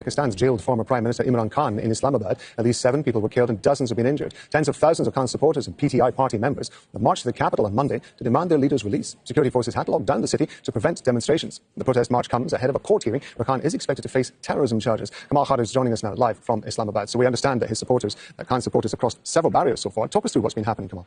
Pakistan's jailed former Prime Minister Imran Khan in Islamabad. At least 7 people were killed and dozens have been injured. Tens of thousands of Khan supporters and PTI party members have marched to the capital on Monday to demand their leader's release. Security forces had locked down the city to prevent demonstrations. The protest march comes ahead of a court hearing where Khan is expected to face terrorism charges. Kamal Khadr is joining us now live from Islamabad. So we understand that Khan supporters have crossed several barriers so far. Talk us through what's been happening, Kamal.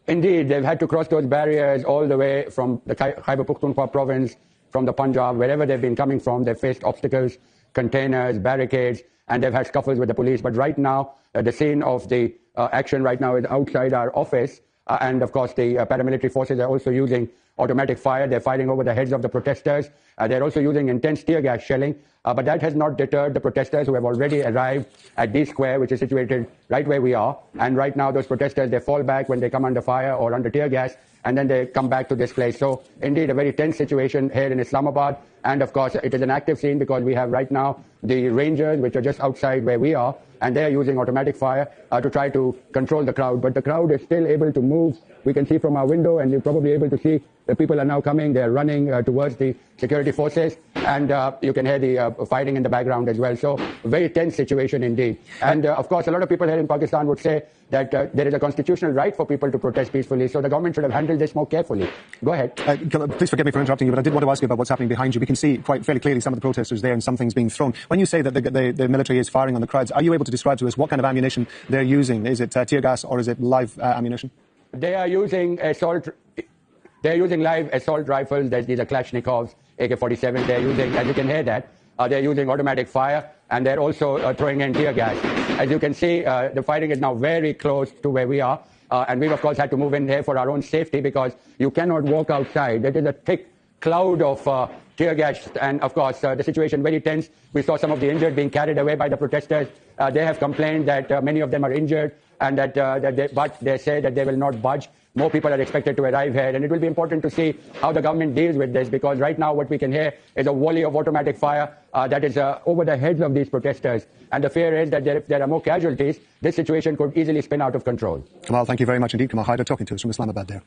Indeed, they've had to cross those barriers all the way from the Khyber Pakhtunkhwa province, from the Punjab, wherever they've been coming from. They've faced obstacles, containers, barricades, and they've had scuffles with the police. But right now, the scene of the action right now is outside our office. And of course, the paramilitary forces are also using automatic fire. They're firing over the heads of the protesters. They're also using intense tear gas shelling. But that has not deterred the protesters who have already arrived at D Square, which is situated right where we are. And right now, those protesters, they fall back when they come under fire or under tear gas, and then they come back to this place. So indeed, a very tense situation here in Islamabad. And of course, it is an active scene because we have right now the Rangers, which are just outside where we are, and they are using automatic fire to try to control the crowd. But the crowd is still able to move. We can see from our window, and you're probably able to see the people are now coming. They're running towards the security forces, and you can hear the fighting in the background as well. So a very tense situation indeed. And of course, a lot of people here in Pakistan would say that there is a constitutional right for people to protest peacefully, so the government should have handled this more carefully. Go ahead. Please forgive me for interrupting you, but I did want to ask you about what's happening behind you. We can see quite fairly clearly some of the protesters there and some things being thrown. When you say that the military is firing on the crowds, are you able to describe to us what kind of ammunition they're using? Is it tear gas or is it live ammunition? They are using live assault rifles. These are Kalashnikovs, AK-47. They're using, as you can hear that, they're using automatic fire, and they're also throwing in tear gas. As you can see, the fighting is now very close to where we are, and we've of course had to move in here for our own safety because you cannot walk outside. There is a thick cloud of tear gas, and of course the situation very tense. We saw some of the injured being carried away by the protesters. They have complained that many of them are injured, and but they say that they will not budge. More people are expected to arrive here, and it will be important to see how the government deals with this, because right now what we can hear is a volley of automatic fire that is over the heads of these protesters. And the fear is that if there are more casualties, this situation could easily spin out of control. Kamal, thank you very much indeed. Kamal Khadr talking to us from Islamabad there.